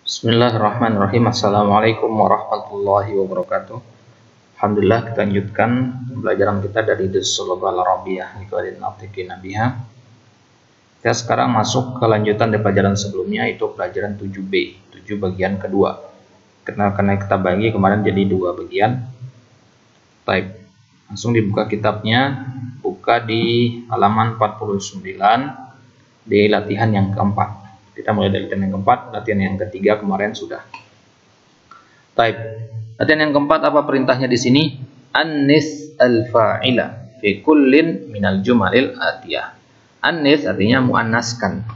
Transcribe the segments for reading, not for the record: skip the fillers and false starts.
Bismillahirrahmanirrahim. Assalamualaikum warahmatullahi wabarakatuh. Alhamdulillah, kita lanjutkan pembelajaran kita dari Durusul Lughah Al-Arabiyyah Liqa'idin Natiqin Biha. Kita sekarang masuk ke lanjutan dari pelajaran sebelumnya, yaitu pelajaran 7B, 7 bagian kedua. Karena kita bagi kemarin jadi 2 bagian. Baik, langsung dibuka kitabnya, buka di halaman 49 di latihan yang keempat. Kita mulai dari latihan yang keempat, latihan yang ketiga kemarin sudah. Baik, latihan yang keempat apa perintahnya di sini? Annis al-fa'ila fi kullin minal jumalil atiyah. Annis artinya muannaskan,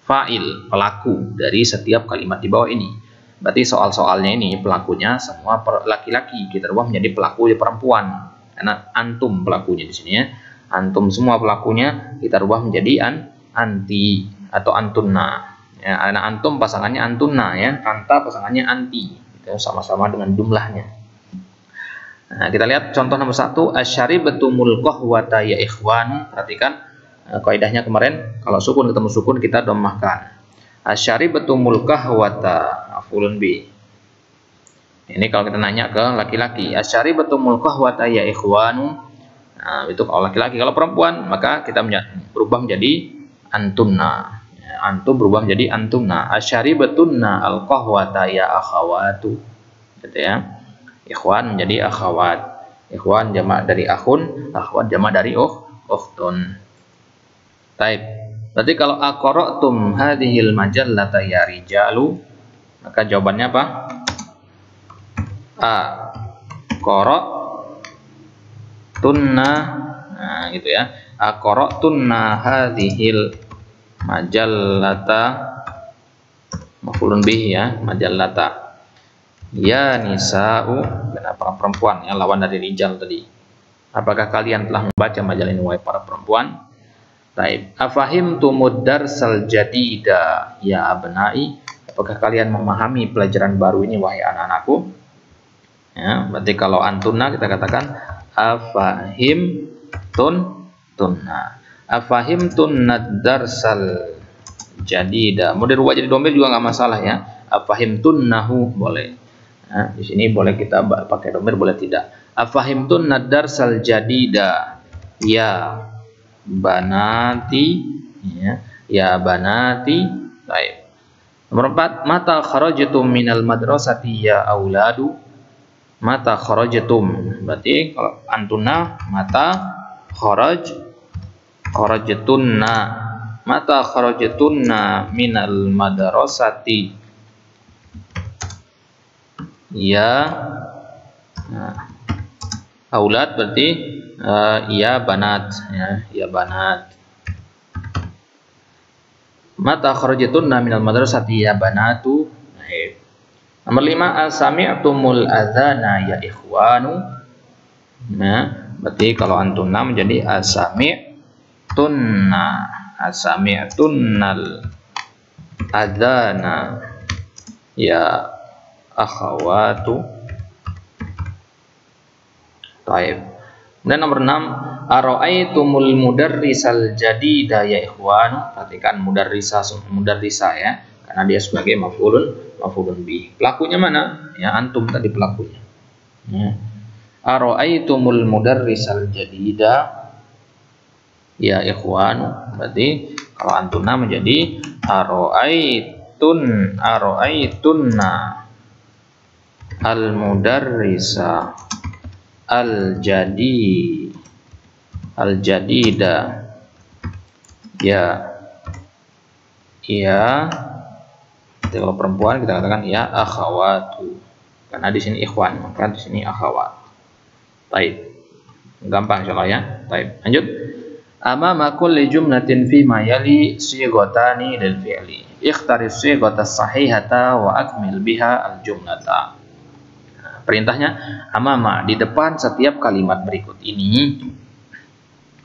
fa'il, pelaku dari setiap kalimat di bawah ini. Berarti soal-soalnya ini pelakunya semua laki-laki, kita rubah menjadi pelaku perempuan. Karena antum pelakunya di sini ya. Antum semua pelakunya kita rubah menjadi anti atau antunna. Ya, anak antum pasangannya antunna ya, anta pasangannya anti. Itu sama-sama dengan jumlahnya. Nah, kita lihat contoh nomor 1, asyaribatumul qahwata ya ikhwan. Perhatikan kaidahnya kemarin, kalau sukun ketemu sukun kita dhammahkan. Asyaribatumul qahwata maf'ulun bi. Ini kalau kita nanya ke laki-laki, asyaribatumul qahwata ya ikhwanu. Nah, itu kalau laki-laki. Kalau perempuan maka kita berubah menjadi antunna. Antum berubah menjadi antumna. Asyaribatunna al-qahwata ya akhawatu. Gitu ya. Ikhwan menjadi akhawat. Ikhwan jamak dari akhun, akhwat jamak dari ukhtun. Baik. Berarti kalau aqra'tum hadhil majallata ya rijalu, maka jawabannya apa? A. Qara'tunna. Nah, gitu ya. Aqra'tunna hadhil majallata maf'ulun bih ya, majallata. Ya nisa'u, para perempuan yang lawan dari rijal tadi. Apakah kalian telah membaca majalah ini wahai para perempuan? Taib. Afahimtumud darsal jadida ya abnai? Apakah kalian memahami pelajaran baru ini wahai anak-anakku? Ya, berarti kalau antunna kita katakan afahimtunna. Afahimtunna darsal jadida. Mau dirubah jadi domir juga nggak masalah ya. Afahimtunnahu boleh. Nah, di sini boleh kita pakai domir, boleh tidak. Afahimtunna darsal jadida ya banati ya banati. Baik. Nomor 4, mata kharajtum minal madrasati ya auladu. Mata kharajtum, berarti kalau antunna mata kharajtunna. Mata kharajtunna minal madrasati ya aulad, berarti ya banat ya banat. Mata kharajtunna minal madrasati ya banatu. Nomor 5, asami'tumul adzana ya ikhwanu. Nah, berarti kalau antunna menjadi asami'tunnal adzana ya akhawatu. Baik. Dan nomor 6, ara'aitumul mudarrisal jadida ya ikhwanu. Perhatikan mudarrisa ya, karena dia sebagai maf'ulun bih. Pelakunya mana? Ya antum tadi pelakunya. Ya. Ara'aitumul mudarrisal jadida ya ikhwan. Berarti kalau antunna menjadi ara'aitunna al mudarrisa al jadida ya kalau perempuan kita katakan ya akhawatu, karena di sini ikhwan, maka di sini akhawat. Baik, gampang insyaallah ya. Baik, lanjut. Amama kulli jumlatin fi ma yali sighatani lil fi'li. Ikhtari sighatas sahihata wa akmil biha al jumlata. Perintahnya amama, di depan setiap kalimat berikut ini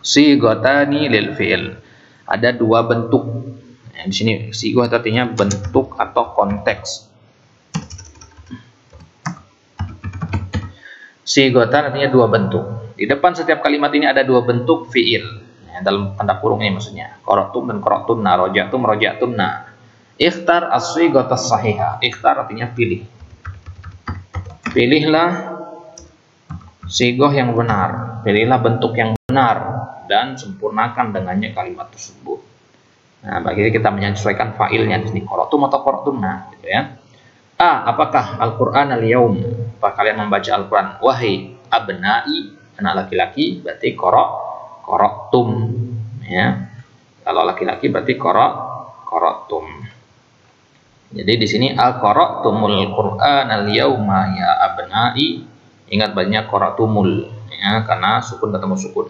sighatani lil fi'l. Ada 2 bentuk. Di sini sigah artinya bentuk atau konteks. Sigatan artinya 2 bentuk. Di depan setiap kalimat ini ada 2 bentuk fiil. Dalam tanda kurung ini maksudnya. Qara'tum dan qara'tunna, raja'tum, raja'tunna. Ikhtar as-sighatas sahihah. Ikhtar artinya pilih. Pilihlah sigoh yang benar, pilihlah bentuk yang benar dan sempurnakan dengannya kalimat tersebut. Nah, bagi kita menyesuaikan failnya di sini qara'tum atau qara'tunna gitu ya. A, apakah Al-Qur'an al-yaum? Apa kalian membaca Al-Qur'an? Wahai abna'i, anak laki-laki berarti qara'tum ya. Kalau laki-laki berarti qara'tum. Jadi di sini qara'tumul Qur'an al-yauma ya abna'i. Ingat banyak qara'tumul ya, karena sukun ketemu sukun.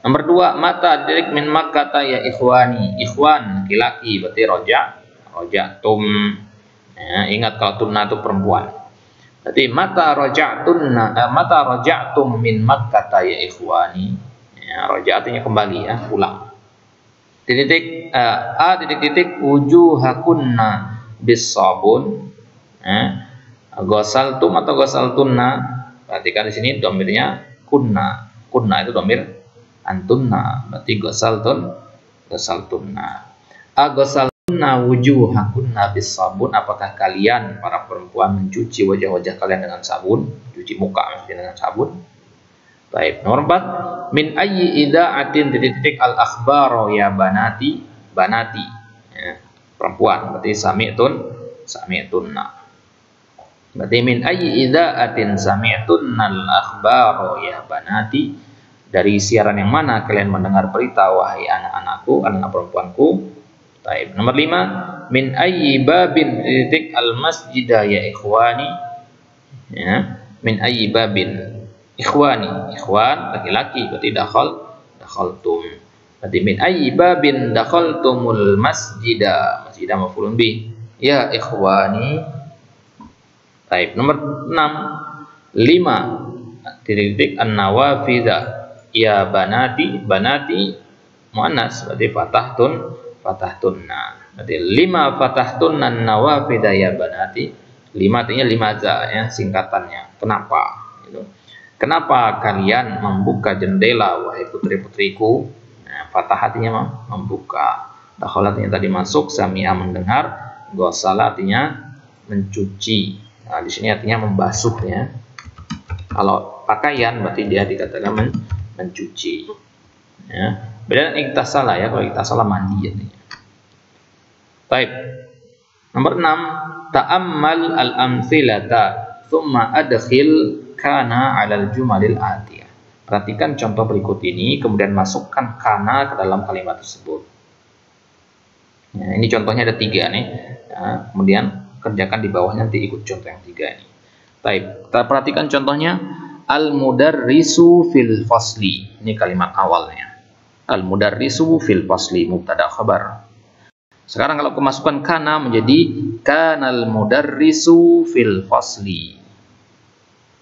Nomor 2, mata dirik min makkata ya ikhwani. Ikhwan laki-laki berarti roja'tum. Ya, ingat kalau tunna itu perempuan. Berarti mata roja'tum min makkata ya ikhwani. Ya, roja' artinya kembali ya, pulang. Titik wujuhakunna bis sabun. Ya. Ghasaltum atau ghasaltunna. Perhatikan di sini domirnya kunna. Kunna itu domir antunna. Berarti ghasaltunna. Ghasaltunna wujuhakunna bis sabun. Apakah kalian para perempuan mencuci wajah-wajah kalian dengan sabun? Cuci muka maksudnya dengan sabun. Baik, nomor 4, min ayyi ida'atin titik al-akhbaro ya banati. Banati ya, perempuan berarti sami'tunna. Berarti min ayyi idza'atin sami'tunnal akhbaro ya banati. Dari siaran yang mana kalian mendengar berita wahai anak-anakku, anak perempuanku. Baik. Nomor 5, min ayyi babin titik al masjidah ya ikhwani. Ya, min ayyi babin ikhwani. Ikhwan laki-laki berarti dakhaltum. Berarti min ayyi babin dakhaltumul masjidah. Masjidah maf'ulun bih. Ya ikhwani. Baik, nomor 6, 5 titik an-nawafidah ya banati. Banati muannas berarti fatahtunna. Berarti 5 fatahtunna nawafidah ya banati. 5 artinya 5 za ya, singkatannya. Kenapa? Gitu. Kenapa kalian membuka jendela wahai putri-putriku? Nah, fatah artinya membuka. Dakhal artinya tadi masuk, sami'a mendengar, ghasala artinya mencuci. Nah, di sini artinya membasuh ya. Kalau pakaian berarti dia dikatakan mencuci. Ya. Beda dengan iktasala ya. Kalau iktasala mandi artinya. Baik. Nomor 6, ta'ammal al-amthilata thumma adkhil kana 'alal jumalil atiyah. Perhatikan contoh berikut ini, kemudian masukkan kana ke dalam kalimat tersebut. Ya, ini contohnya ada 3 nih. Ya, kemudian kerjakan di bawah, nanti ikut contoh yang 3 ini. Baik, kita perhatikan contohnya. Al-mudarrisu fil fasli. Ini kalimat awalnya. Al-mudarrisu fil fasli, mubtada khabar. Sekarang kalau kemasukan kana menjadi kanal mudarrisu fil fasli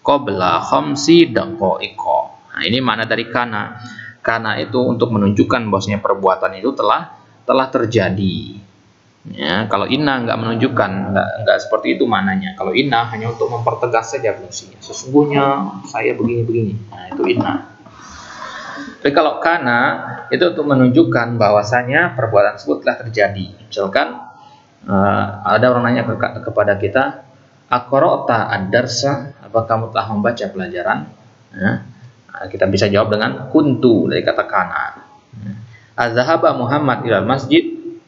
qabla khamsi daqaiqa. Nah, ini mana dari kana. Kana itu untuk menunjukkan bahwasanya perbuatan itu telah terjadi. Ya, kalau inna nggak menunjukkan, nggak seperti itu mananya. Kalau inna hanya untuk mempertegas saja fungsinya. Sesungguhnya saya begini-begini. Nah, itu inna. Tapi kalau kana itu untuk menunjukkan bahwasanya perbuatan tersebut telah terjadi. Misalkan ada orang nanya kepada kita, aqra'ta ad-darsa, apa kamu telah membaca pelajaran? Ya, kita bisa jawab dengan kuntu dari kata kana. Az-zahaba Muhammad ilal masjid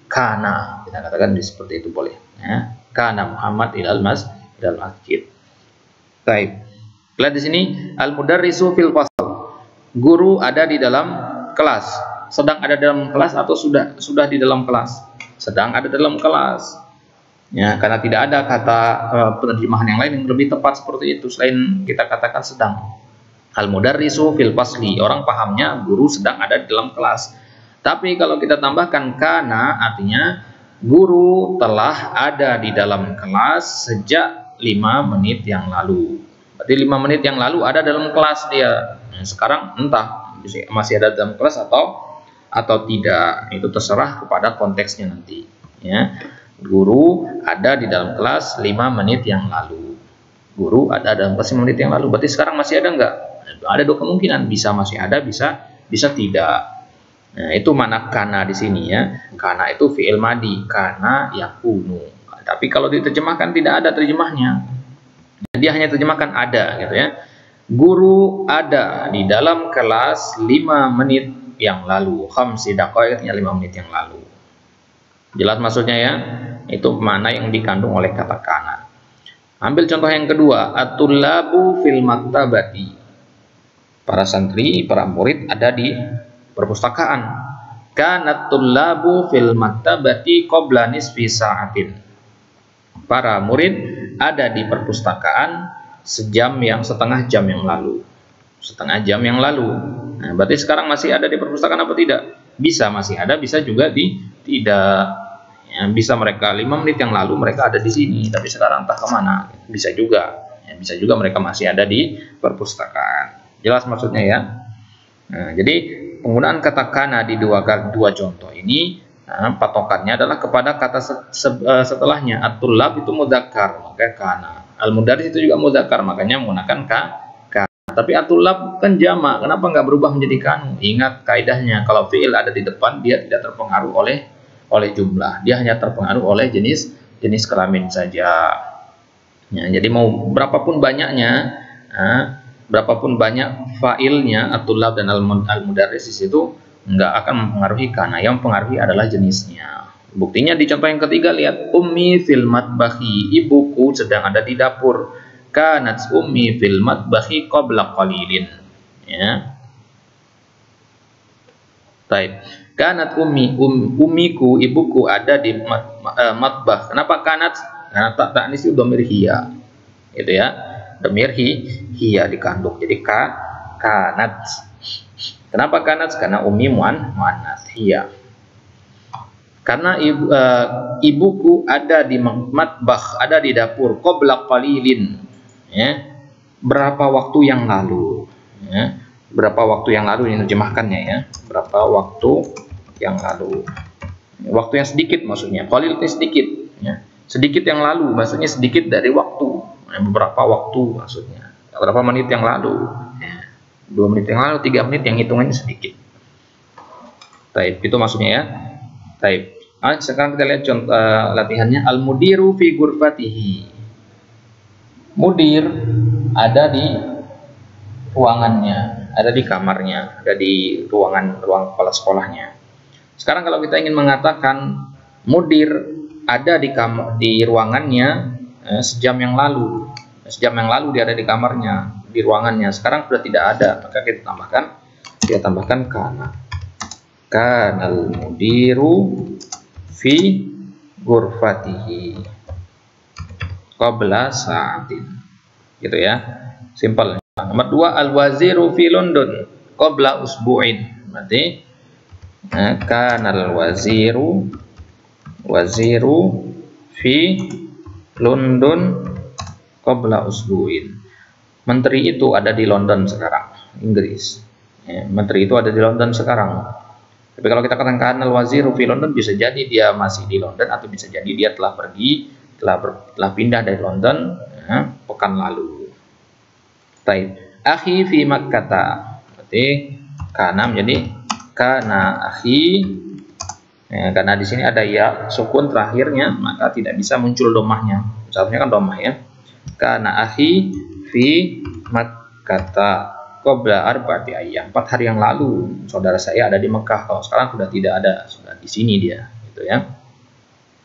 kana. Kita katakan seperti itu boleh ya. Kana Muhammad ilal masjid. Baik. Lihat di sini al-mudarrisu fil fasl. Guru ada di dalam kelas. Sedang ada dalam kelas atau sudah di dalam kelas? Sedang ada dalam kelas. Ya, karena tidak ada kata penerjemahan yang lain yang lebih tepat seperti itu selain kita katakan sedang. Al-mudarrisu fil fasli. Orang pahamnya guru sedang ada di dalam kelas. Tapi kalau kita tambahkan kana artinya guru telah ada di dalam kelas sejak 5 menit yang lalu. Berarti 5 menit yang lalu ada dalam kelas dia. Nah, sekarang entah masih ada dalam kelas atau tidak. Itu terserah kepada konteksnya nanti. Ya. Guru ada di dalam kelas 5 menit yang lalu. Guru ada dalam kelas 5 menit yang lalu. Berarti sekarang masih ada enggak? Ada 2 kemungkinan. Bisa masih ada, bisa tidak. Nah, itu mana kana di sini ya. Kana itu fi'il madi, kana yakunu. Tapi kalau diterjemahkan tidak ada terjemahnya. Dia hanya terjemahkan ada gitu ya. Guru ada di dalam kelas 5 menit yang lalu. Khamsi daqaiq, 5 menit yang lalu. Jelas maksudnya ya? Itu mana yang dikandung oleh kata kana. Ambil contoh yang kedua, at-tullabu fil maktabati. Para santri, para murid ada di perpustakaan. Kanat tullabu fil maktabati qabla nisfi sa'atin. Para murid ada di perpustakaan setengah jam yang lalu. Setengah jam yang lalu. Nah, berarti sekarang masih ada di perpustakaan apa tidak? Bisa masih ada, bisa juga tidak. Ya, bisa mereka 5 menit yang lalu mereka ada di sini, tapi sekarang entah kemana. Bisa juga. Ya, bisa juga mereka masih ada di perpustakaan. Jelas maksudnya ya. Nah, jadi penggunaan kata kana di dua contoh ini, patokannya adalah kepada kata setelahnya. At-tullab itu mudzakkar, maka kana. Al-mudarris itu juga mudzakkar, makanya menggunakan ka. Tapi at-tullab kan jamak, kenapa nggak berubah menjadi kanu? Ingat kaidahnya, kalau fi'il ada di depan dia tidak terpengaruh oleh jumlah, dia hanya terpengaruh oleh jenis kelamin saja. Ya, jadi mau berapapun banyaknya, berapapun banyak fa'ilnya at-tullab dan al-mudarris di situ nggak akan mempengaruhi kana. Yang mempengaruhi adalah jenisnya. Buktinya di contoh yang ketiga, lihat ummi fil matbahi, ibuku sedang ada di dapur. Kanat ummi fil matbahi qabla qalilin. Ya. Baik. Kanat ummiku, ibuku ada di matbah. Kenapa kanat? Karena ta'nis itu dhamir hiya. Itu ya. Dhamir hiya dikandung. Jadi kanat. Kenapa kanat? Karena ummi muannats hiya. Karena ibuku ada di matbah, ada di dapur, qabla qalilin, ya, berapa waktu yang lalu, ya, berapa waktu yang lalu, ini terjemahkannya ya, berapa waktu yang lalu, waktu yang sedikit maksudnya, qalil itu sedikit, ya, sedikit yang lalu, maksudnya sedikit dari waktu, ya, beberapa waktu maksudnya, berapa menit yang lalu, ya, 2 menit yang lalu, 3 menit yang hitungannya sedikit. Taib, itu maksudnya ya. Taib. Sekarang kita lihat contoh latihannya. Al-mudiru fi ghurfatihi. Mudir ada di ruangannya, ada di kamarnya, ada di ruang kepala sekolahnya. Sekarang kalau kita ingin mengatakan mudir ada di ruangannya sejam yang lalu. Sejam yang lalu dia ada di kamarnya, di ruangannya. Sekarang sudah tidak ada, maka kita tambahkan kana. Kanal mudiru fi ghurfatihi qabla sa'atin, gitu ya, simple. Nomor 2, al-waziru fi London qabla usbu'in. Berarti kana al-waziru fi London qabla usbu'in. Menteri itu ada di London sekarang, Inggris. Ya, menteri itu ada di London sekarang. Tapi kalau kita katakan al-waziru fi London, bisa jadi dia masih di London atau bisa jadi dia telah pergi, telah pindah dari London ya, pekan lalu. Taib. Akhi fi Makkah. Berarti kana menjadi kana akhi. Ya, karena di sini ada ya sukun terakhirnya, maka tidak bisa muncul domahnya. Seharusnya kan domah ya. Kana akhi fi Makkah qabla arba'ati ayyam, 4 hari yang lalu saudara saya ada di Mekah. Kalau sekarang sudah tidak ada, sudah di sini dia, gitu ya.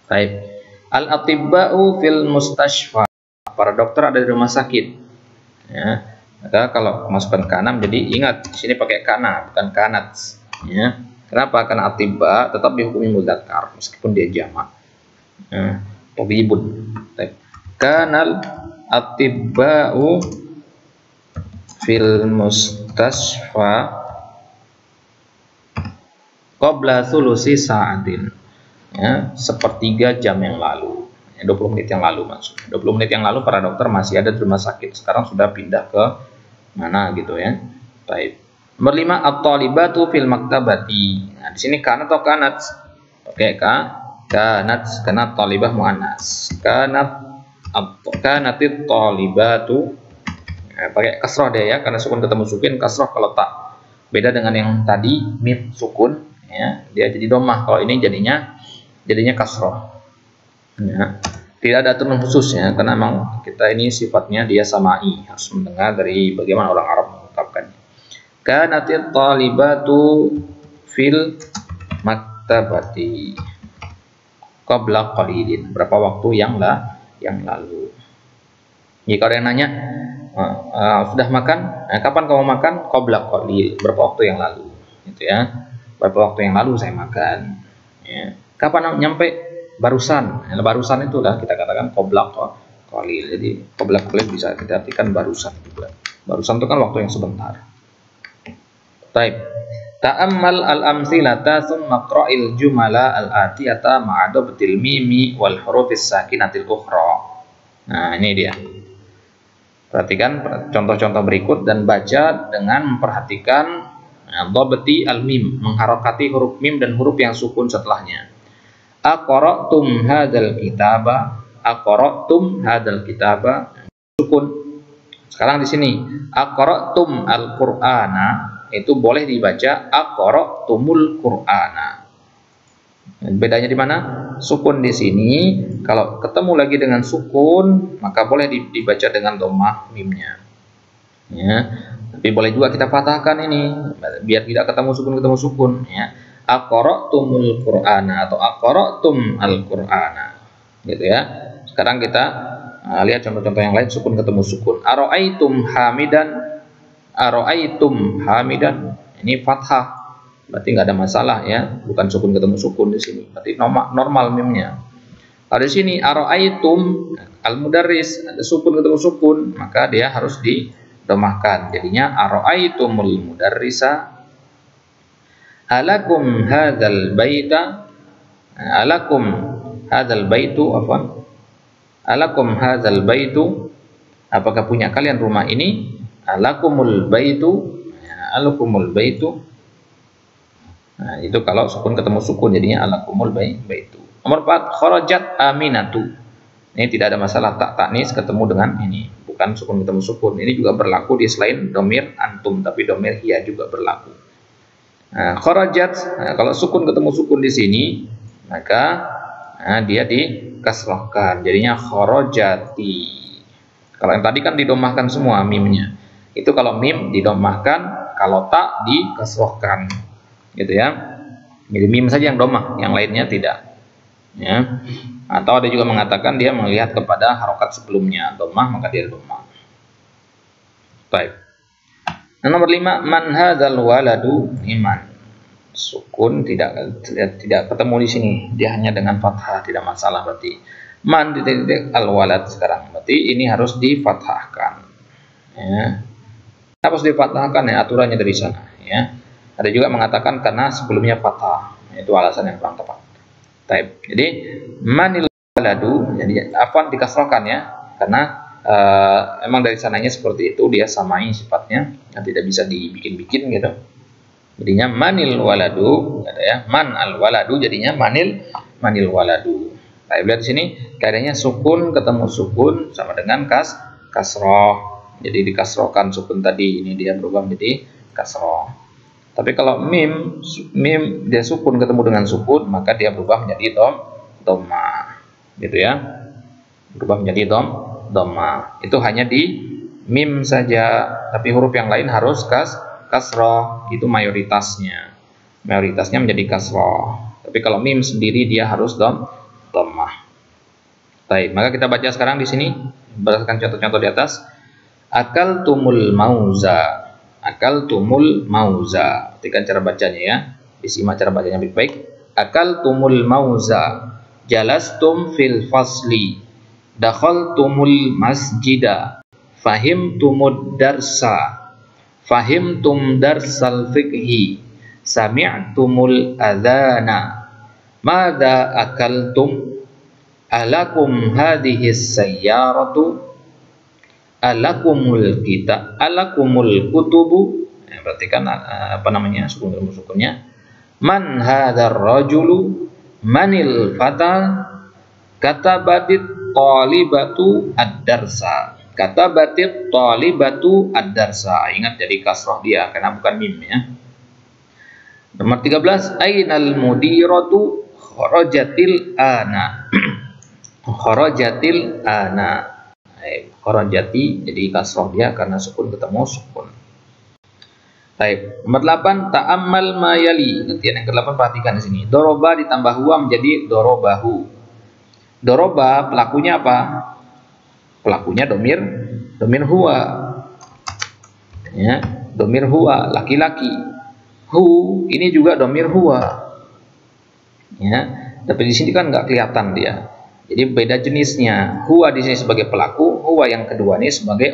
Baik. Al-atibba'u fil mustashfa. Para dokter ada di rumah sakit. Ya. Maka kalau masukkan kana, jadi ingat di sini pakai kana, bukan kanat. Ya. Kenapa? Karena atibba tetap dihukumi mudzakkar meskipun dia jamak. Tabibun. Kanal atibba'u fil mustasfa qabla thulusi sa'atin, ya, 1/3 jam yang lalu, ya, 20 menit yang lalu maksudnya. 20 menit yang lalu para dokter masih ada di rumah sakit, sekarang sudah pindah ke mana gitu ya. Baik. Nomor 5, at-talibatu fil maktabati. Nah, di sini kanat atau kanat? Oke, kanat karena talibah muannas. Kanatit talibatu. Pakai kasroh deh ya, karena sukun ketemu sukun, kasroh kalau tak. Beda dengan yang tadi mim sukun ya, dia jadi domah. Kalau ini jadinya kasroh. Ya. Tidak ada aturan khususnya, karena memang kita ini sifatnya dia samai, harus mendengar dari bagaimana orang Arab mengucapkannya. Kanatit talibatu fil maktabati qabla qalilin. Berapa waktu yang lalu. Jika ada yang nanya, sudah makan? Kapan kamu makan? Qabla qalil. Berapa waktu yang lalu? Gitu ya. Berapa waktu yang lalu saya makan? Ya. Kapan nyampe? Barusan. Barusan itulah kita katakan qabla qalil. Jadi qabla qalil bisa kita artikan barusan juga. Barusan itu kan waktu yang sebentar. Baik. Ta'ammal al-amthilata tsumma qra'il jumala al-atiyata ma'a dabtil mimi wal hurufis sakinatil ukhra. Nah, ini dia. Perhatikan contoh-contoh berikut dan baca dengan memperhatikan dhabti al-mim, mengharokati huruf mim dan huruf yang sukun setelahnya. Aqra'tum hadzal kitaba, aqra'tum hadzal kitaba, sukun. Sekarang di sini aqra'tum al-Qur'ana itu boleh dibaca aqra'tumul Qur'ana. Bedanya di mana? Sukun di sini kalau ketemu lagi dengan sukun maka boleh dibaca dengan dhammah mimnya. Ya. Tapi boleh juga kita patahkan ini biar tidak ketemu sukun ya. Aqra'tumul Qur'ana atau aqra'tum al-Qur'ana. Gitu ya. Sekarang kita lihat contoh-contoh yang lain sukun ketemu sukun. Ara'aitum hamidan, ara'aitum hamidan. Ini fathah. Berarti nggak ada masalah ya, bukan sukun ketemu sukun di sini. Berarti normal mimnya. Kalau di sini ara'aitum al-mudarris ada sukun ketemu sukun, maka dia harus didomahkan. Jadinya ara'aitumul mudarrisa. Alakum hadzal baita, alakum hadzal baitu, afwan. Alakum hadzal baitu, apakah punya kalian rumah ini? Alakumul baitu, alakumul baitu. Nah, itu kalau sukun ketemu sukun jadinya alakumul baitu. Nomor 4, kharajat aminatu. Ini tidak ada masalah tak taknis ketemu dengan ini, bukan sukun ketemu sukun. Ini juga berlaku di selain domir antum, tapi domir hiya juga berlaku. Nah, kharajat, kalau sukun ketemu sukun di sini, maka dia dikasrahkan, jadinya kharajati. Kalau yang tadi kan didomahkan semua mimnya. Itu kalau mim didomahkan, kalau tak dikasrahkan, gitu ya. Jadi mim saja yang domah, yang lainnya tidak. Ya. Atau ada juga mengatakan dia melihat kepada harokat sebelumnya domah, maka dia domah. Baik. Nah, nomor 5, man hadzal waladu iman. Sukun tidak ketemu di sini, dia hanya dengan fathah, tidak masalah berarti. Man titik al walad sekarang, berarti ini harus difathahkan. Ya. Harus difathahkan ya, aturannya dari sana ya. Ada juga mengatakan karena sebelumnya fathah, itu alasan yang kurang tepat. Taib. Jadi manil waladu, jadi afwan dikasrahkan ya, karena emang dari sananya seperti itu, dia samai sifatnya, tidak bisa dibikin-bikin gitu. Jadinya manil waladu, ada ya, man al waladu jadinya manil waladu. Nah, lihat di sini kaidahnya sukun ketemu sukun sama dengan kasroh. Jadi dikasrohkan sukun tadi, ini dia berubah menjadi kasroh. Tapi kalau mim dia sukun ketemu dengan sukun, maka dia berubah menjadi dhamma. Gitu ya. Berubah menjadi dhamma. Itu hanya di mim saja, tapi huruf yang lain harus kasroh, itu mayoritasnya. Mayoritasnya menjadi kasroh. Tapi kalau mim sendiri dia harus dhammah. Baik, maka kita baca sekarang di sini berdasarkan contoh-contoh di atas. Akaltumul mauza. Akaltumul mauza. Perhatikan cara bacanya ya. Disimak cara bacanya baik-baik. Akaltumul mauza. Jalastum fil fasli. Dakhaltumul masjida. Fahimtumud darsa. Fahimtum darsal fikhi, sami'tumul adhana, madza akaltum, alakum hadhis sayyaratu, alakumul kitab, alakumul kutubu. Berarti kan sukunnya, man hadzal rajulu, manil fata, katabatit talibatu ad-darsa. Kata batit talibatu ad-darsa. Ingat jadi kasroh dia karena bukan mim ya. Nomor 13, ainal mudiratu kharajatil ana. Kharajatil ana. Kharajati jadi kasroh dia karena sukun ketemu sukun. Baik. Nomor 8, ta'ammal ma yali. Nanti yang ke-8 perhatikan di sini. Doroba ditambah huwa menjadi dorobahu. Doroba pelakunya apa? Pelakunya domir huwa. Ya, domir huwa laki-laki. Hu ini juga domir huwa. Ya, tapi di sini kan nggak kelihatan dia. Jadi beda jenisnya. Huwa di sini sebagai pelaku, huwa yang kedua ini sebagai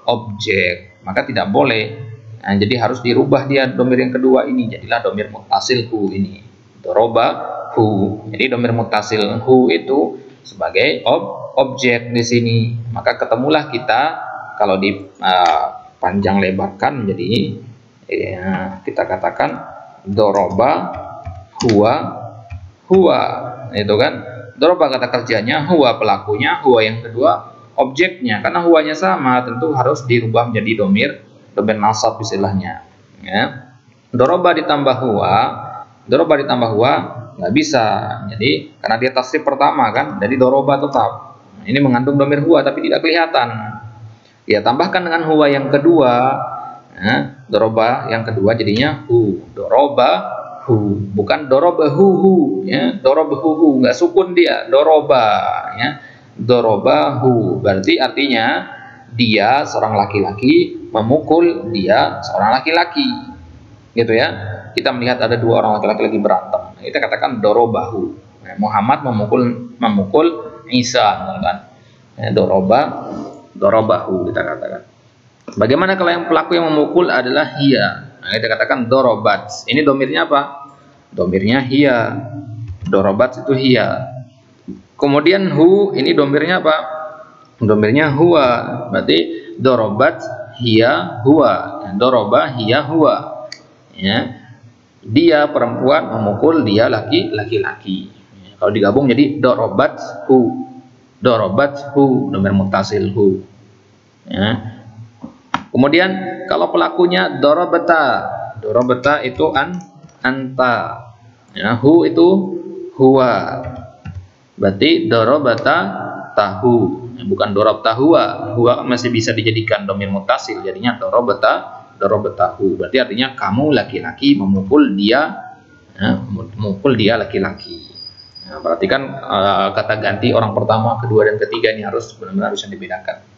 objek. Maka tidak boleh. Nah, jadi harus dirubah dia domir yang kedua ini. Jadilah domir muttasil hu ini. Doroba hu. Jadi domir muttasil hu itu sebagai objek di sini. Maka ketemulah kita kalau di panjang lebarkan menjadi ya, kita katakan doroba huwa itu kan. Doroba kata kerjanya, huwa pelakunya, huwa yang kedua objeknya. Karena huwanya sama, tentu harus dirubah menjadi domir nasab istilahnya. Ya. Doroba ditambah huwa nggak bisa. Jadi karena dia tasrif pertama kan, jadi doroba tetap. Ini mengandung domir huwa tapi tidak kelihatan. Ya tambahkan dengan huwa yang kedua. Ya, doroba yang kedua jadinya hu. Doroba hu, bukan dorobahu, ya dorobahu nggak sukun dia, doroba, ya dorobahu, berarti artinya dia seorang laki-laki memukul dia seorang laki-laki, gitu ya. Kita melihat ada dua orang laki-laki lagi berantem, kita katakan dorobahu. Nah, Muhammad memukul Isa, kan? Ya, dorobahu kita katakan. Bagaimana kalau yang pelaku yang memukul adalah hiya? Nah, kita katakan dorobat. Ini domirnya apa? Domirnya hiya. Dorobat itu hiya. Kemudian hu, ini domirnya apa? Domirnya huwa. Berarti dorobat hiya huwa. Doroba hiya huwa. Ya. Dia perempuan memukul dia laki-laki. Ya. Kalau digabung jadi dorobat hu. Dorobat hu, domir muttasil hu. Ya. Kemudian kalau pelakunya dorobata itu anta, ya, hu itu huwa, berarti dorobata tahu, bukan dorob tahuwa. Huwa masih bisa dijadikan domir muttasil, jadinya dorobatahu, berarti artinya kamu laki-laki memukul dia, ya, memukul dia laki-laki. Nah, perhatikan kata ganti orang pertama, kedua dan ketiga ini harus benar-benar bisa dibedakan.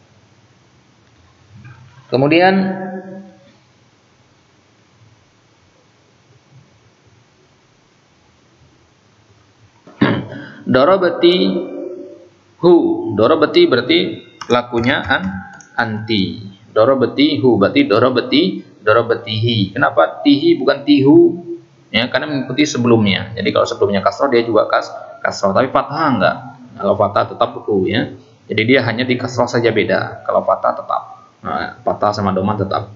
Kemudian dorobati hu. Dorobati berarti lakunya anti. Dorobati hu berarti dorobatihi. Kenapa tihi bukan tihu? Ya, karena mengikuti sebelumnya. Jadi kalau sebelumnya kasroh dia juga kasroh, tapi fathah enggak. Kalau fathah tetap hu, ya. Jadi dia hanya di kasroh saja beda. Kalau fathah tetap. Nah, fathah sama doma tetap.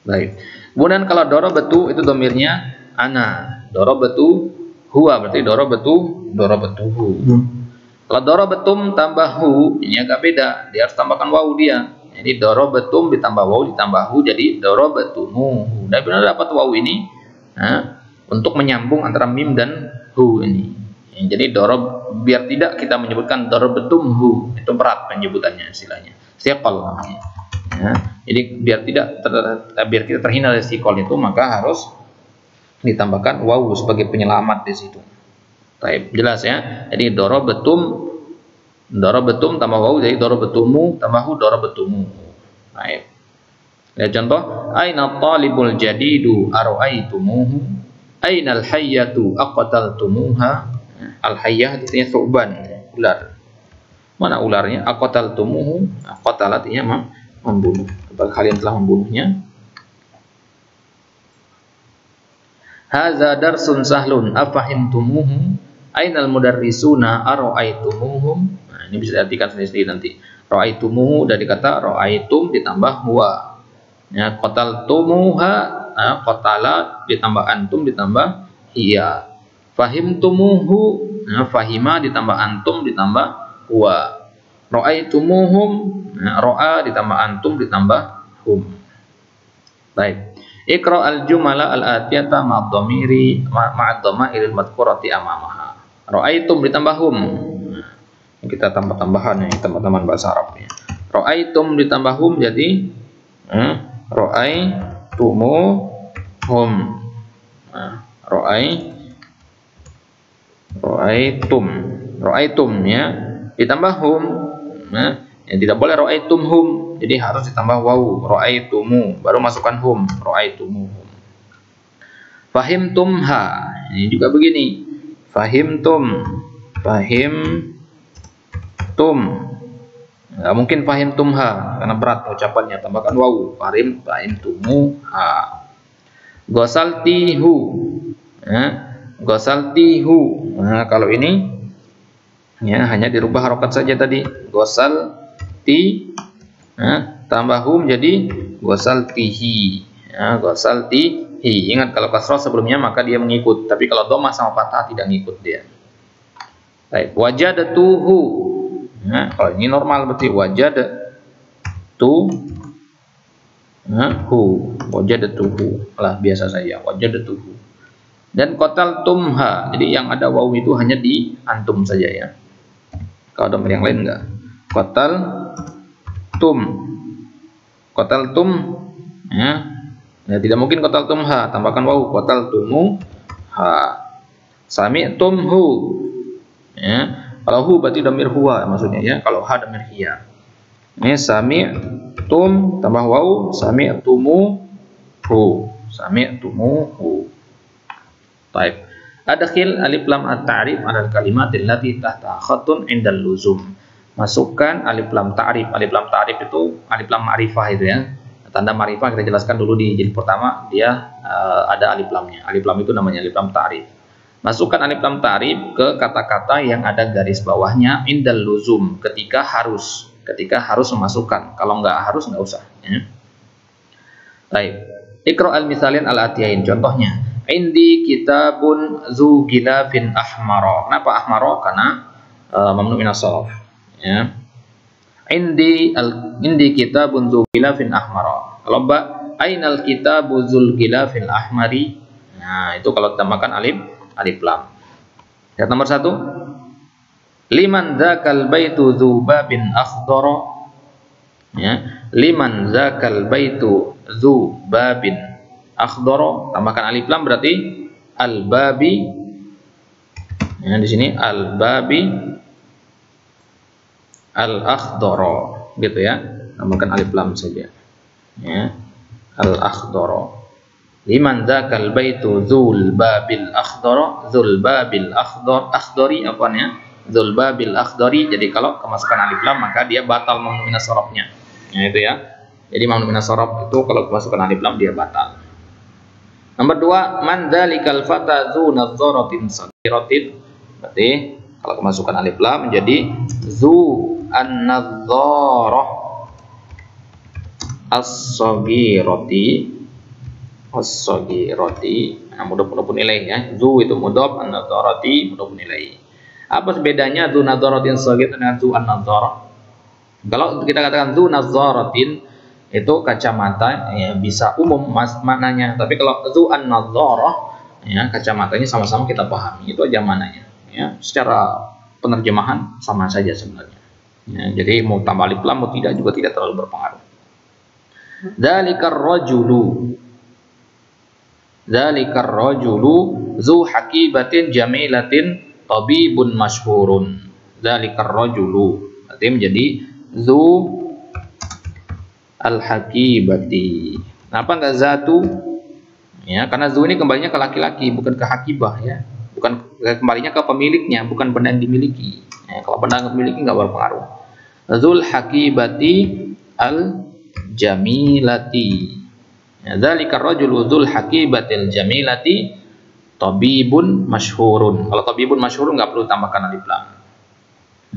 Baik. Kemudian kalau dorobatu itu domirnya ana. Dorobatu huwa berarti dorobatuhu. Kalau dorobatum tambah hu, ini agak beda. Dia harus tambahkan wawu dia. Jadi dorobatum ditambah wawu ditambah hu jadi dorobatumu. Dan benar dapat wawu ini, nah, untuk menyambung antara mim dan hu ini. Jadi dorob, biar tidak kita menyebutkan dorobatumhu, itu berat penyebutannya istilahnya. Siqal namanya. Ya, jadi biar kita terhindar dari sikol itu, maka harus ditambahkan wawu sebagai penyelamat di situ. Baik, jelas ya. Jadi dorobatum tambah wawu jadi dorobatumu tambah hu dorobatumu. Baik. Lihat contoh, aina talibul jadidu ara'aitumuhu, ainal hayyatu aqtaltumuha. Al hayyah artinya thuban, ular. Mana ularnya? Aqtaltumuhu, aqtal artinya membunuh. Apakah kalian telah membunuhnya? Hadza darsun sahlun afahimtumuhu ainal mudarrisuna ara'aitumuhum. Nah, ini bisa diartikan sendiri nanti. Ra'aitumuhu dari kata ra'aitum ditambah huwa. Ya, qataltumuha, nah, qatala ditambah antum ditambah hiya. Fahimtumuhu, nah, fahima ditambah antum ditambah huwa. Ra'aitumuhum, nah, ro'a ditambah antum ditambah hum. Baik. Iqra al-jumala al-atiyata ma'ad-dhamiri ma'ad-dhamairil madhkurati amamaha. Ra'aitum ditambah hum. Kita tambah-tambahan nih teman-teman bahasa Arabnya. Ra'aitum ditambah hum jadi ra'aitumuhum. Ra'aitum ya ditambah hum. Ya, tidak boleh ra'aitumhum, jadi harus ditambah wawu. Ra'aitumu baru masukkan hum. Ra'aitumuhum. Fahimtumha, ini juga begini. Fahimtum. Nggak mungkin fahimtumha karena berat ucapannya, tambahkan wawu. Fahimtumuha. Ghasaltihu. Ghasaltihu. Nah, kalau ini ya hanya dirubah harokat saja tadi. Ghasalti tambah hum jadi ghasaltihi. Ghasaltihi. Ingat kalau kasrah sebelumnya maka dia mengikut, tapi kalau dhammah sama fathah tidak ngikut dia. Baik, wajadatuhu. Kalau ini normal berarti wajadatuhu. Wajadatuhu. Lah biasa saja wajadatuhu. Dan qataltumha. Jadi yang ada wawu itu hanya di antum saja ya. Kalau ada yang lain enggak. Qataltum ya. Ya tidak mungkin qataltumha, tambahkan wawu. Qataltumuha. Sami'tumhu. Ya. Kalau hu berarti dhamir huwa maksudnya ya. Kalau ha dhamir hiya. Ini sami'tum tambah wawu, sami'tumuhu. Baik. Adkhil alif lam at-ta'rif 'ala al-kalimat allati tahta khattun 'indal luzum. Masukkan alif lam ta'rif. Alif lam ta'rif itu alif lam ma'rifah itu ya. Tanda ma'rifah kita jelaskan dulu di jilid pertama, dia ada alif lamnya. Alif lam itu namanya alif lam ta'rif. Masukkan alif lam ta'rif ke kata-kata yang ada garis bawahnya indal luzum, ketika harus memasukkan. Kalau nggak harus nggak usah ya. Baik. Iqra al-misalin al-atiyain. Contohnya, indi kitabun zu gilafin ahmara. Kenapa ahmara? Karena mamnu minas sharaf ya. Indi kitabun zu gilafin ahmara. Kalau ba ainal kitabu zul gilafil ahmari. Nah, itu kalau ditambahkan alif lam. Ayat nomor 1. Liman dzakal baitu dzu babin akhdara. Ya, liman dzakal baitu dzu babin akhdara, tambahkan alif lam berarti al-babi. Ya, di sini al-babi al-akhdara gitu ya. Tambahkan alif lam saja. Ya, al-akhdara. Liman dzakal baitu dzul babil akhdara, dzul babil akhdari apanya? Dzul babil akhdari. Jadi kalau kemasukan alif lam maka dia batal mamnu minas sharafnya. Ya itu ya. Jadi mamnu minas sharaf itu kalau kemasukan alif lam dia batal. Nomor 2, man dzalikal fata dzu nadzaratin sagiratin. Berarti kalau kemasukan alif lam menjadi dzu an-nadzarah as-sagirati. Nah, mudhof ilaih ya. Dzu itu mudhof, an-nadzarati mudhof ilaih. Apa bedanya dzu nadzaratin sagiratin dengan dzu an-nadzarah? Kalau kita katakan dzu nadzaratin itu kacamata ya, bisa umum maknanya, tapi kalau dzu an-nadzarah ya, kacamatanya sama-sama kita pahami, itu aja maknanya ya. Secara penerjemahan sama saja sebenarnya ya, jadi mau tambah alif lam mau tidak juga tidak terlalu berpengaruh. Dzalikar rajulu dzu hakibatin jamilatin tabibun masyhurun. Dzalikar rajulu berarti menjadi dzu al-hakibati. Kenapa enggak zatu? Ya, karena zu ini kembalinya ke laki-laki, bukan ke hakibah ya. Bukan kembalinya ke pemiliknya, bukan benda yang dimiliki. Ya, kalau benda yang dimiliki enggak berpengaruh. Zul hakibati al-jamilati. Ya, dzalika ar-rajulu dzul hakibatil jamilati tabibun masyhurun. Kalau tabibun masyhurun enggak perlu tambahkan alif lam.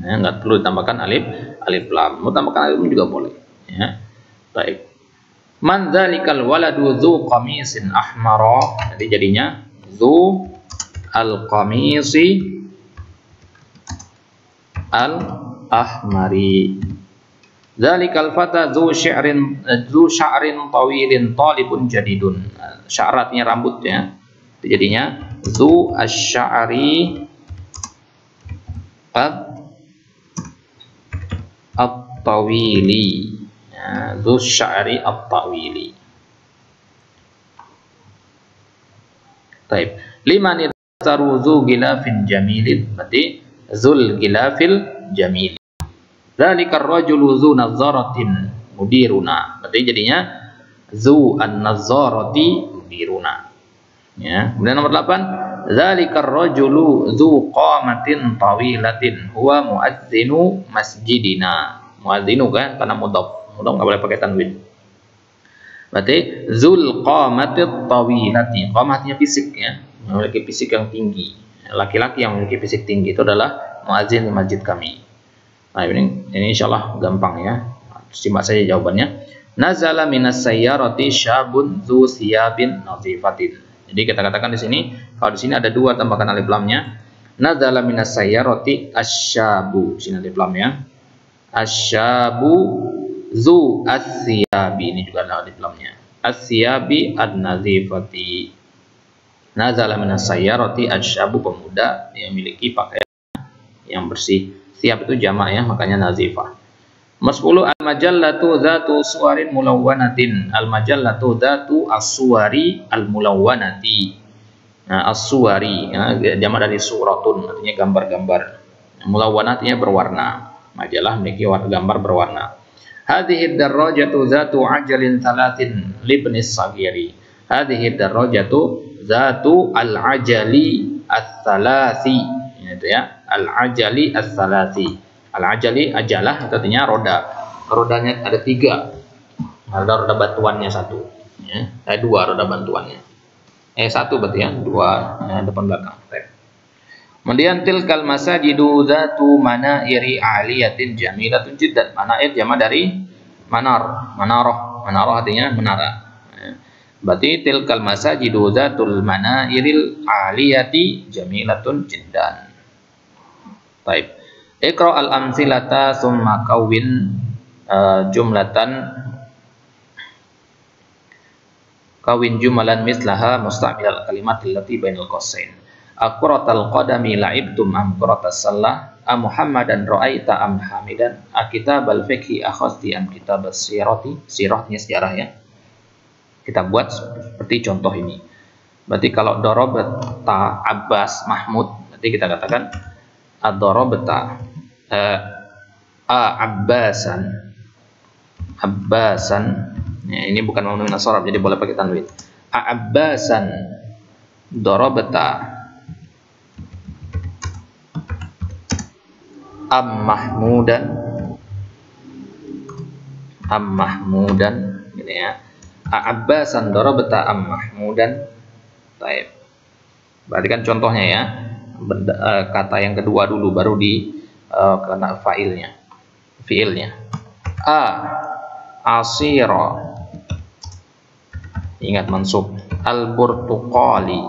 Ya, enggak perlu ditambahkan alif lam. Mau tambahkan alif lam juga boleh. Ya. Baik. Man dzalikal waladu dzu qamisin ahmara. Jadi jadinya dzu al-qamisi al-ahmari. Dzalikal fata dzu sya'rin tawilin talibun jadidun. Sya'ratnya rambut ya. Jadinya dzu asy-sya'ri at-tawili. Ya, dzu sya'ri at-tawili. Taib. Liman taruzu gilafin jamilin. Berarti zul gilafil jamil. Dzalikar rajulu dzu nazzaratin mudiruna. Berarti jadinya dzu an-nazzarati mudiruna. Ya. Kemudian nomor 8, dzalikar rajulu dzu qamatin tawilatin huwa muadzinu masjidina. Muadzinu kan karena mudhaf. Mudhaf enggak boleh pakai tanwin. Berarti zul qamatit tawilati. Qamatnya fisik ya, memiliki fisik yang tinggi. Laki-laki yang memiliki fisik tinggi itu adalah muadzin di masjid kami. Nah, ini insyaallah gampang ya. Simak saja jawabannya. Nazala minas sayyarati syabun dzu siyabin nadhifatin. Jadi kita katakan di sini, kalau di sini ada dua tambahkan alif lamnya. Nazala minas sayyarati asyabu. Sini alif lam ya. Asyabu dzu asyabi, ini juga ada alif lamnya. Asyabi ad-nadhifati. Nazala minas sayyarati asyabu, pemuda yang memiliki pakaian yang bersih. Siap itu jamak ya, makanya nazifah. Nomor 10, al-majallatu dzatu suwarin mulawwanatin. Al-majallatu dzatu as-suwari al-mulawwanati. Nah, as-suwari ya, jamak dari suratun, artinya gambar-gambar. Mulawwanatinya berwarna. Majalah memiliki gambar berwarna. Hadhihi darajatu dzatu ajalin thalathin libnis saghiri. Hadhihi darajatu dzatu al-ajali ats-tsalathi. Itu ya, al-ajali ats-tsalasi. Al-ajali ajalah artinya roda. Rodanya ada 3. Ada roda bantuannya 1 ya. Ada 2 roda bantuannya. 1 berarti ya, 2 ya, depan belakang. Kemudian tilkal masajidu dzatu manairi aliyatin jamilatun jiddan. Manair jamak dari manar. Manarah artinya menara. Berarti tilkal masajidu dzatul manairil aliyati jamilatun jiddan. Baik. Iqra al-amsilata summa kawin jumalan mislaha musta'mil al-kalimat allati bainal qausain. Aqratal qadami la'ibtum am quratas sallah am Muhammadan ra'aita am hamidan akitabal fiqhi akhadti am kitabas sirati. Sirahnya sejarah ya. Kita buat seperti contoh ini. Berarti kalau darabata Abbas Mahmud, berarti kita katakan ad-darabta Abbasan. Ya, ini bukan mamnu min as-sarf, jadi boleh pakai tanwin. Abbasan darabta am Mahmudan gitu ya. Abbasan darabta am Mahmudan. Baik. Berarti kan contohnya ya. Kata yang kedua dulu baru di kena fiilnya. Asira, ingat mansub. Al-burtuqali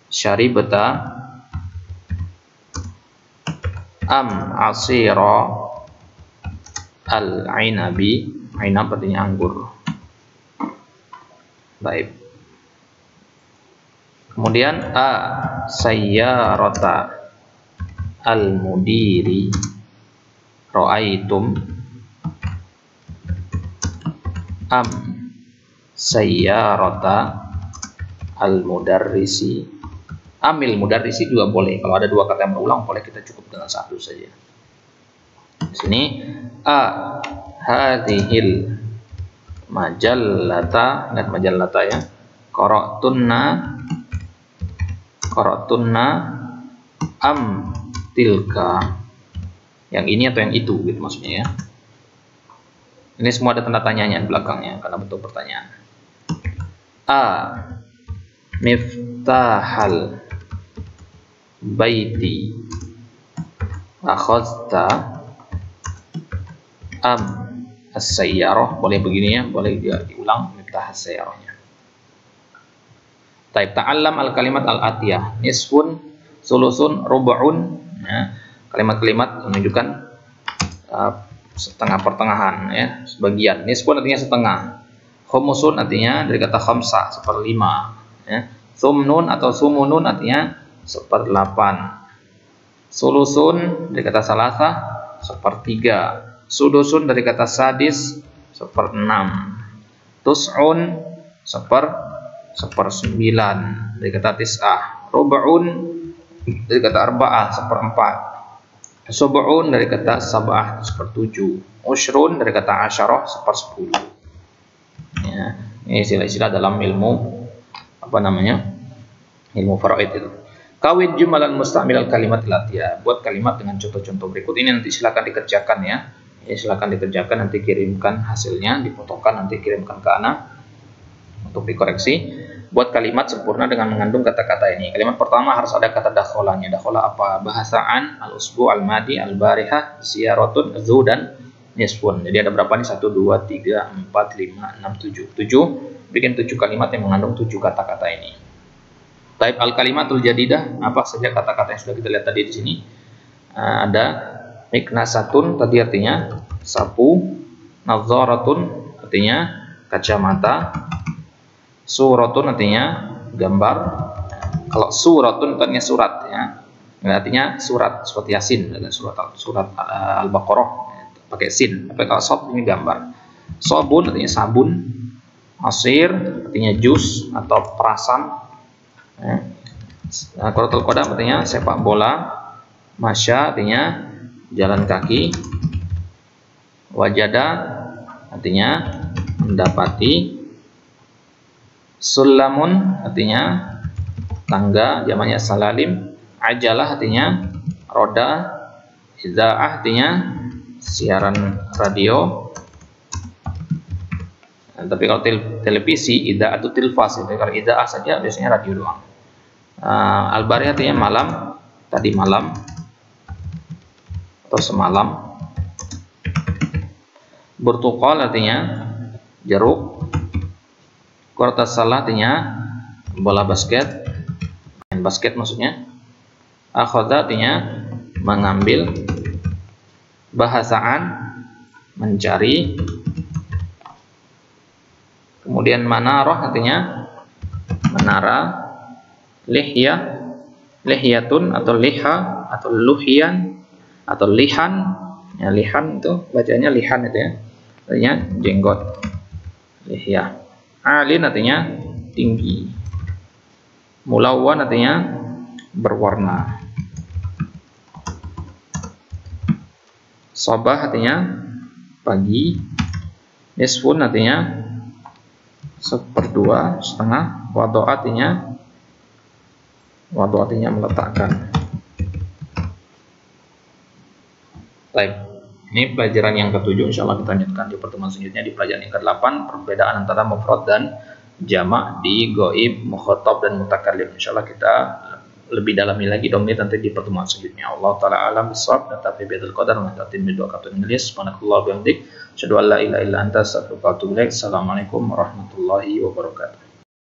syaribta am asira al-ainabi. Ainab artinya anggur. Baik. Kemudian sayyarata al-mudiri ra'aitum am sayyarata al-mudarrisi. Amil mudarrisi juga boleh. Kalau ada 2 kata yang berulang boleh kita cukup dengan 1 saja. Di sini hadhil majallata, ingat majallata ya. Qara'tunna am tilka. Yang ini atau yang itu gitu maksudnya ya. Ini semua ada tanda tanyanya di belakangnya karena bentuk pertanyaan. Miftahal baiti akhadta am as-sayyarah. Boleh begini ya, boleh diulang miftah as-sayyarahnya. Ta'allam al-kalimat al-atiyah. Nisfun, sulusun, rubu'un. Ya, kalimat-kalimat menunjukkan setengah pertengahan ya, sebagian. Nisfun artinya setengah. Khumusun artinya dari kata khamsah, 1/5 ya. Sumnun atau sumunun artinya 1/8. Sulusun dari kata salasa, 1/3. Sudusun dari kata sadis, 1/6. Tus'un 1/9 dari kata tis'ah. Rub'un dari kata arba'ah, 1/4. Sub'un dari kata sab'ah, 1/7. Ushrun dari kata asyarah, 1/10. Ya, ini istilah-istilah dalam ilmu ilmu faraid itu. Kawin jumalan mustamilal kalimat latiyah. Buat kalimat dengan contoh-contoh berikut ini, nanti silakan dikerjakan ya. Silakan dikerjakan, nanti kirimkan hasilnya, dipotongkan, nanti kirimkan ke ana untuk dikoreksi. Buat kalimat sempurna dengan mengandung kata-kata ini. Kalimat pertama harus ada kata dakholanya. Dakhola apa? Bahasaan, al-usbu, al-madi, al-barihah, ziyaratun, zu, dan nisfun. Jadi ada berapa nih? 1, 2, 3, 4, 5, 6, 7. 7. Bikin 7 kalimat yang mengandung 7 kata-kata ini. Taib al-kalimatul jadidah. Apa saja kata-kata yang sudah kita lihat tadi di sini? Ada miknasatun, tadi artinya sapu. Nadzaratun artinya kacamata. Suratun artinya gambar. Kalau suratun artinya surat ya. Artinya surat Yasin, surat Al-Baqarah pakai sin. Tapi kalau sob ini gambar. Sobun artinya sabun. Asir artinya jus atau perasan. Kuratul qadam artinya sepak bola. Masya artinya jalan kaki. Wajada artinya mendapati. Sulamun artinya tangga, jamaknya salalim. Ajalah artinya roda. Idza'ah artinya siaran radio. Tapi kalau televisi, idza'ah itu tilfas. Kalau idza'ah saja biasanya radio doang. Al-bari artinya malam, tadi malam atau semalam. Burtuqal artinya jeruk. Kurtas salah artinya bola basket, main basket maksudnya. Akhadha artinya mengambil. Bahasaan mencari. Kemudian manarah artinya menara. Lihyatun atau liha atau luhyan atau lihan ya, lihan itu bacanya lihan itu ya, artinya jenggot. Lihyah. Alin artinya tinggi. Mulawwan artinya berwarna. Sabah artinya pagi. Nisfun artinya 1/2, setengah. Wadu artinya meletakkan. Baik, ini pelajaran yang ke-7. Insyaallah kita lanjutkan di pertemuan selanjutnya di pelajaran yang ke-8, perbedaan antara mufrad dan jamak di ghaib, mukhatab dan mutakallim. Insyaallah kita lebih dalami lagi nanti di pertemuan selanjutnya. Allah taala alam bisawab. Natafi bidul qadar wa tatim bidu'atul nulis. Subhanakallah wa bihamdik, asyhadu an la ilaha illa anta, astaghfiruka wa atubu ilaik. Assalamualaikum warahmatullahi wabarakatuh.